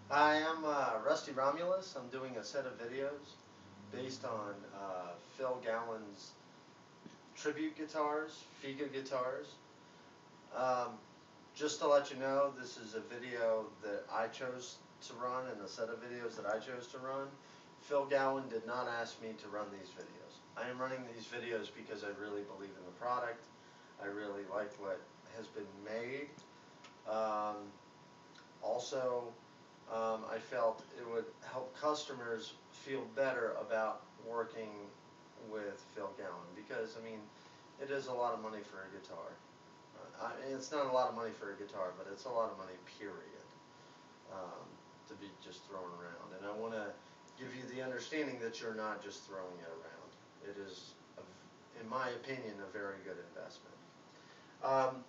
Hi, I'm Rusty Romulus. I'm doing a set of videos based on Phil Gowan's tribute guitars, Piga guitars. Um, just to let you know, this is a video that I chose to run and a set of videos that I chose to run. Phil Gowan did not ask me to run these videos. I am running these videos because I really believe in the product. I really like what has been made. Um, Also, I felt it would help customers feel better about working with Phil Gowan because, I mean, it is a lot of money for a guitar. It's not a lot of money for a guitar, but it's a lot of money, period, to be just thrown around. And I want to give you the understanding that you're not just throwing it around. It is, in my opinion, a very good investment. Um,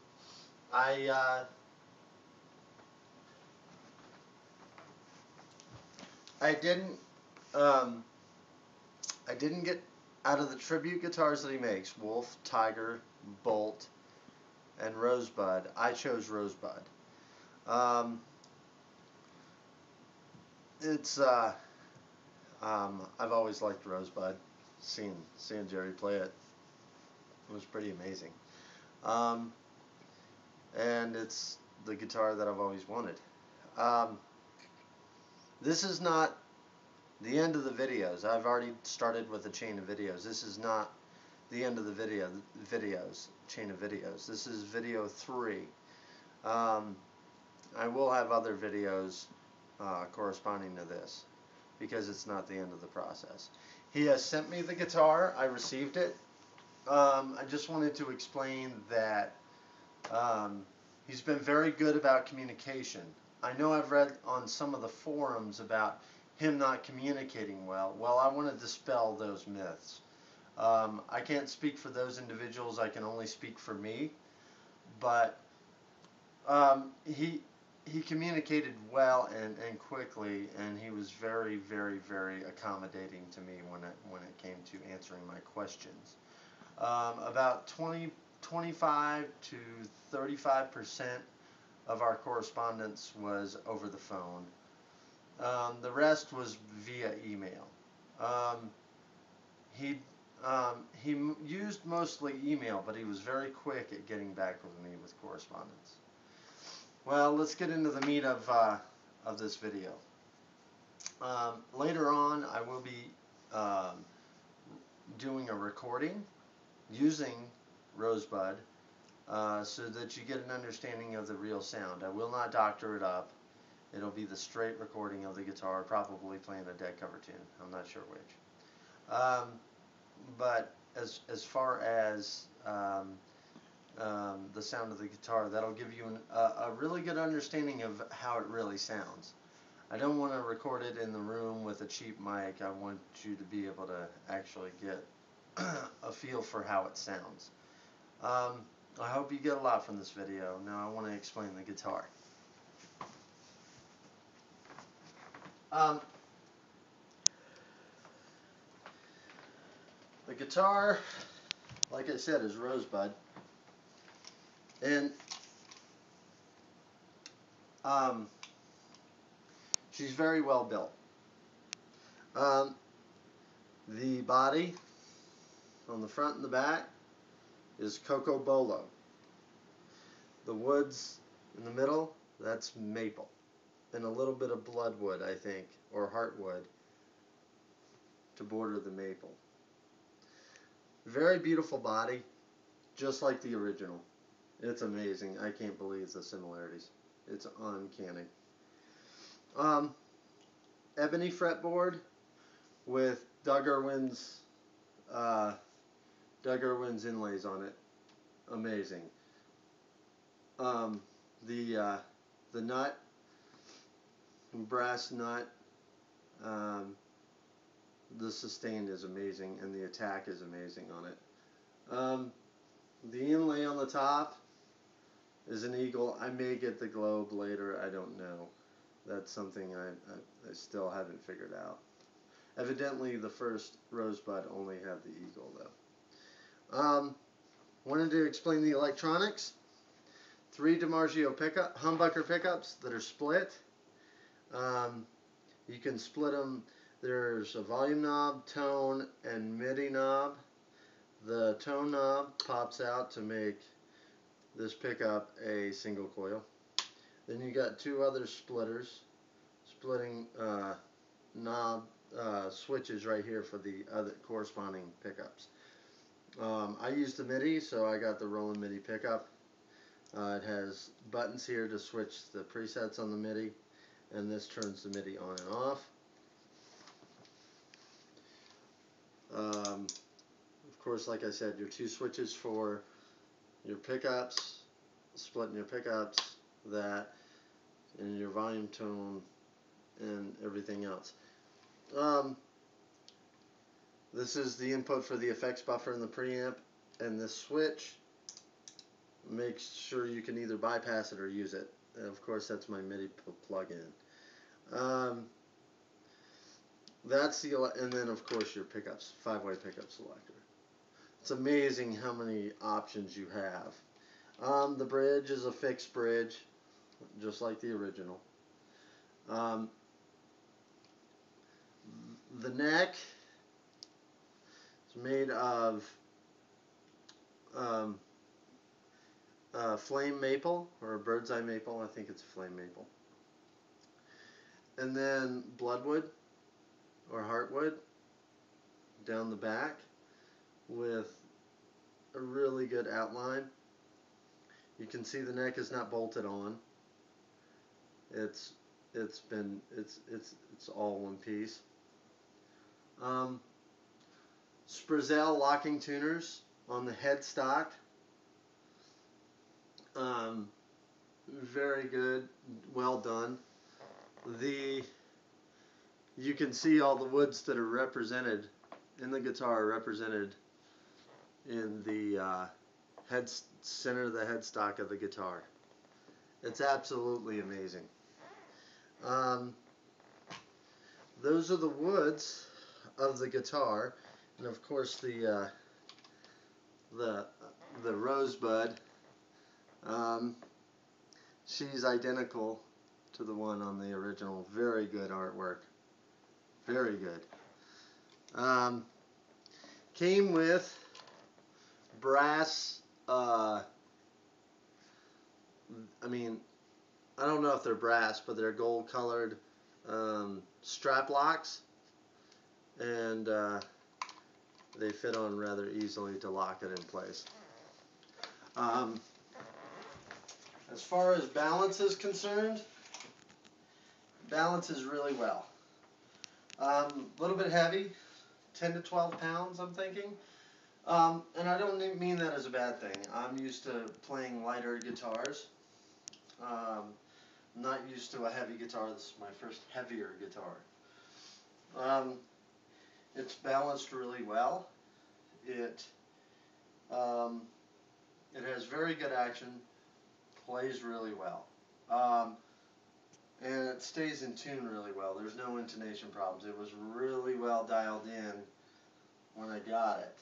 I I didn't um, I didn't get out of the tribute guitars that he makes, Wolf, Tiger, Bolt, and Rosebud. I chose Rosebud. Um, it's I've always liked Rosebud. Seeing Jerry play it was pretty amazing. Um, and it's the guitar that I've always wanted. Um, this is not the end of the videos. I've already started with a chain of videos. This is not the end of the chain of videos. This is video 3. Um, I will have other videos corresponding to this because it's not the end of the process. He has sent me the guitar. I received it. I just wanted to explain that he's been very good about communication. I know I've read on some of the forums about him not communicating well. Well, I want to dispel those myths. I can't speak for those individuals. I can only speak for me. But he communicated well and quickly, and he was very, very, very accommodating to me when it came to answering my questions. About 25 to 35% of our correspondence was over the phone. The rest was via email. Um, he he used mostly email, but he was very quick at getting back with me with correspondence. Well, let's get into the meat of this video. Later on, I will be doing a recording using Rosebud so that you get an understanding of the real sound. I will not doctor it up. It'll be the straight recording of the guitar, probably playing a dead cover tune. I'm not sure which. But as far as the sound of the guitar, that'll give you a really good understanding of how it really sounds. I don't want to record it in the room with a cheap mic. I want you to be able to actually get a feel for how it sounds. I hope you get a lot from this video. Now I want to explain the guitar. The guitar, like I said, is Rosebud. And um, she's very well built. Um, the body on the front and the back is Coco Bolo. The woods in the middle, that's maple. And a little bit of bloodwood, I think, or heartwood to border the maple. Very beautiful body, just like the original. It's amazing. I can't believe the similarities. It's uncanny. Ebony fretboard with Doug Irwin's inlays on it. Amazing. The nut, brass nut, the sustain is amazing, and the attack is amazing on it. The inlay on the top is an eagle. I may get the globe later. I don't know. That's something I still haven't figured out. Evidently, the first Rosebud only had the eagle, though. Wanted to explain the electronics. 3 DiMarzio humbucker pickups that are split. You can split them. There's a volume knob, tone, and MIDI knob. The tone knob pops out to make this pickup a single coil. Then you got 2 other splitters, splitting knob switches right here for the other corresponding pickups. I used the MIDI, so I got the Roland MIDI pickup. It has buttons here to switch the presets on the MIDI, and this turns the MIDI on and off. Of course, like I said, your 2 switches for your pickups, splitting your pickups, that, and your volume, tone, and everything else. This is the input for the effects buffer and the preamp, and this switch makes sure you can either bypass it or use it. And of course, that's my MIDI plug-in. That's the, and then of course your pickups, 5-way pickup selector. It's amazing how many options you have. The bridge is a fixed bridge, just like the original. The neck is made of flame maple, or a bird's eye maple. I think it's flame maple. And then bloodwood or heartwood down the back with a really good outline. You can see the neck is not bolted on. It's all one piece. Sprizzell locking tuners on the headstock. Very good, well done. You can see all the woods that are represented in the guitar, represented in the center of the headstock of the guitar. It's absolutely amazing. Those are the woods of the guitar, and of course the Rosebud. She's identical to the one on the original. Very good artwork. Very good. Came with brass, I don't know if they're brass, but they're gold colored strap locks, and they fit on rather easily to lock it in place. As far as balance is concerned, balances really well. A little bit heavy, 10 to 12 pounds, I'm thinking. And I don't mean that as a bad thing. I'm used to playing lighter guitars. I'm not used to a heavy guitar. This is my first heavier guitar. It's balanced really well. It has very good action, plays really well. And it stays in tune really well. There's no intonation problems. It was really well dialed in when I got it.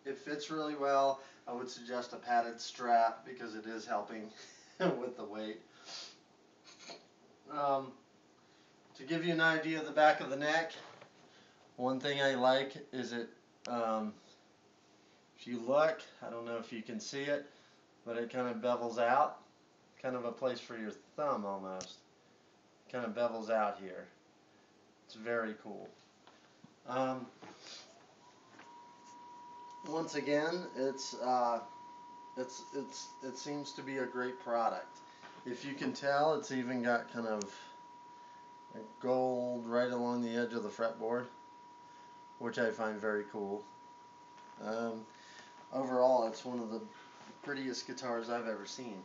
It fits really well. I would suggest a padded strap because it is helping with the weight. To give you an idea of the back of the neck, one thing I like is it, if you look, I don't know if you can see it, but it kind of bevels out. Kind of a place for your thumb almost. Kind of bevels out here. It's very cool. Once again, it seems to be a great product. If you can tell, it's even got kind of gold right along the edge of the fretboard, which I find very cool. Overall, it's one of the prettiest guitars I've ever seen.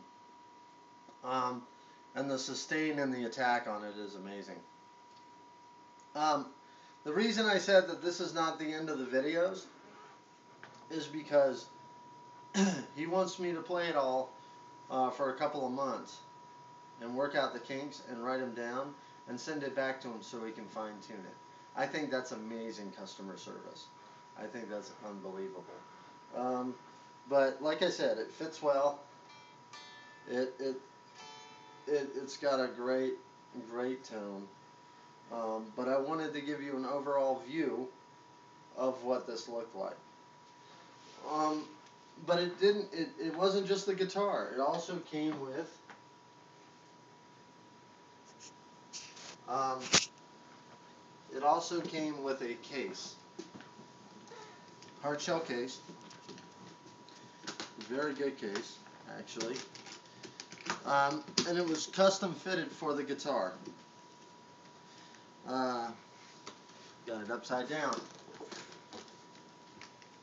And the sustain and the attack on it is amazing. The reason I said that this is not the end of the videos is because he wants me to play it all for a couple of months and work out the kinks and write them down and send it back to him so he can fine tune it. I think that's amazing customer service. I think that's unbelievable. But like I said, it fits well. It's got a great tone. But I wanted to give you an overall view of what this looked like. But it wasn't just the guitar. It also came with um, a case, hard shell case, very good case actually, and it was custom fitted for the guitar. Got it upside down.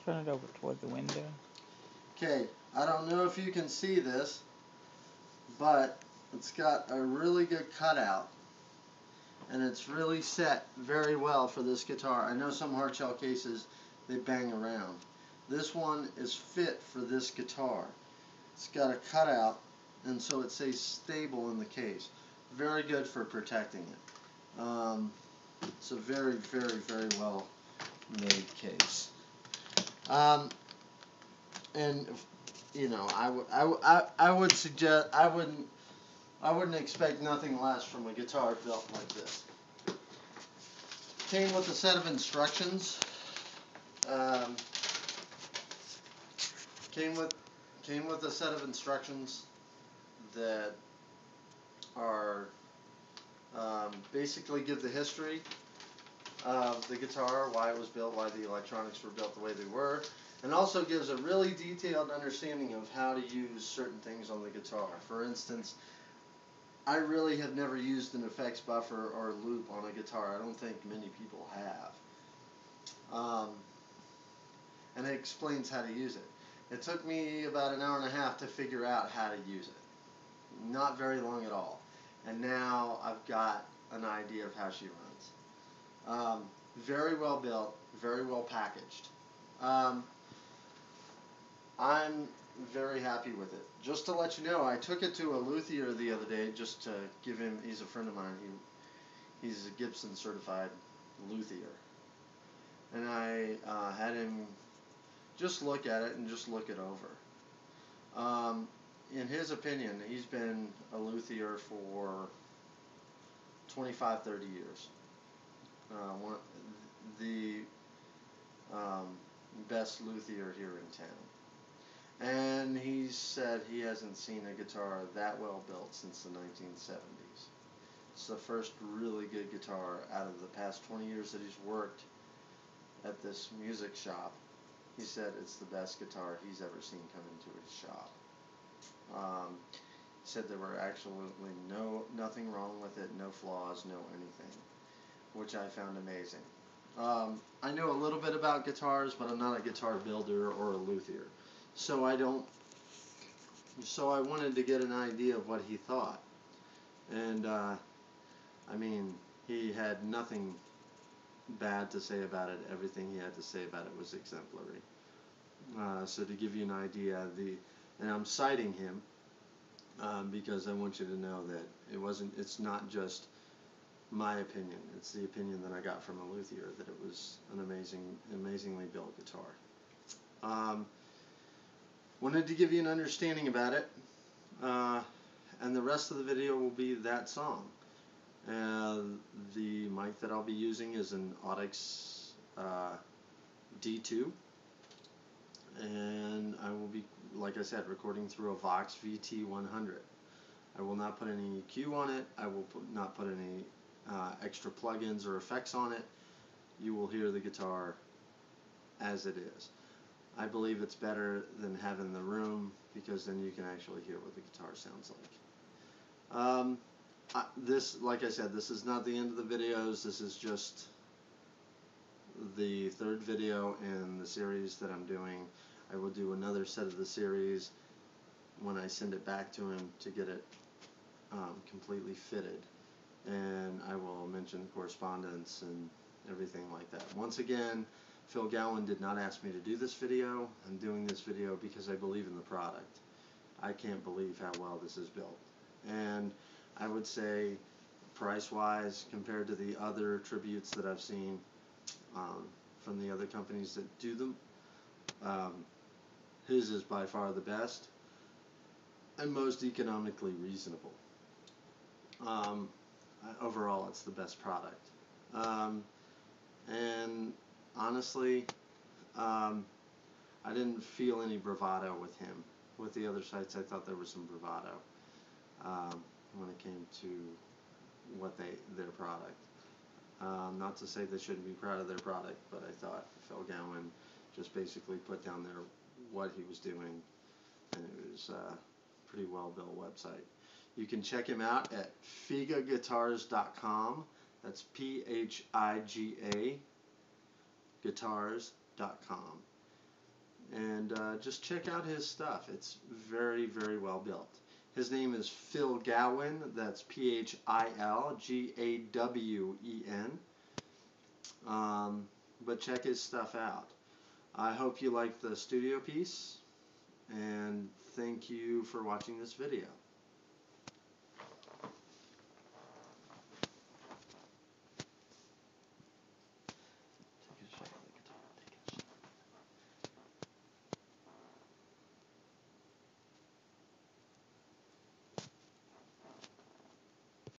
Turn it over toward the window. Okay, I don't know if you can see this, but it's got a really good cutout, and it's really set very well for this guitar. I know some hard shell cases, they bang around. This one is fit for this guitar. It's got a cutout, and so it stays stable in the case. Very good for protecting it. It's a very, very, very well made case. And you know, I would suggest I wouldn't expect nothing less from a guitar built like this. Came with a set of instructions. Came with a set of instructions that are basically give the history of the guitar, why it was built, why the electronics were built the way they were, and also gives a really detailed understanding of how to use certain things on the guitar. For instance, I really have never used an effects buffer or loop on a guitar. I don't think many people have. And it explains how to use it. It took me about an hour and a half to figure out how to use it. Not very long at all. And now I've got an idea of how she runs. Very well built, very well packaged. I'm very happy with it. Just to let you know, I took it to a luthier the other day just to give him, he's a friend of mine, he's a Gibson certified luthier. And I had him just look at it and just look it over. In his opinion, he's been a luthier for 25, 30 years. The best luthier here in town. And he said he hasn't seen a guitar that well built since the 1970s. It's the first really good guitar out of the past 20 years that he's worked at this music shop. He said it's the best guitar he's ever seen come into his shop. He said there were absolutely nothing wrong with it, no flaws, no anything, which I found amazing. I know a little bit about guitars, but I'm not a guitar builder or a luthier. So I wanted to get an idea of what he thought. And, I mean, he had nothing bad to say about it. Everything he had to say about it was exemplary. So to give you an idea, and I'm citing him because I want you to know that it's not just my opinion. It's the opinion that I got from a luthier, that it was an amazingly built guitar. Wanted to give you an understanding about it, and the rest of the video will be that song. The mic that I'll be using is an Audix D2, and I will be, like I said, recording through a Vox VT100. I will not put any EQ on it. I will not put any extra plugins or effects on it. You will hear the guitar as it is. I believe it's better than having the room, because then you can actually hear what the guitar sounds like. This, like I said, this is not the end of the videos. This is just the third video in the series that I'm doing. I will do another set of the series when I send it back to him to get it completely fitted. And I will mention correspondence and everything like that. Once again, Phil Gowan did not ask me to do this video. I'm doing this video because I believe in the product. I can't believe how well this is built. And I would say, price-wise, compared to the other tributes that I've seen from the other companies that do them, His is by far the best and most economically reasonable. Overall, it's the best product. And honestly, I didn't feel any bravado with him. With the other sites, I thought there was some bravado when it came to their product. Not to say they shouldn't be proud of their product, but I thought Phil Gowan just basically put down there what he was doing, and it was a pretty well built website. You can check him out at pigaguitars.com. That's Piga guitars.com. And just check out his stuff. It's very, very well built. His name is Phil Gowan. That's Philgawen. But check his stuff out. I hope you liked the studio piece, and thank you for watching this video.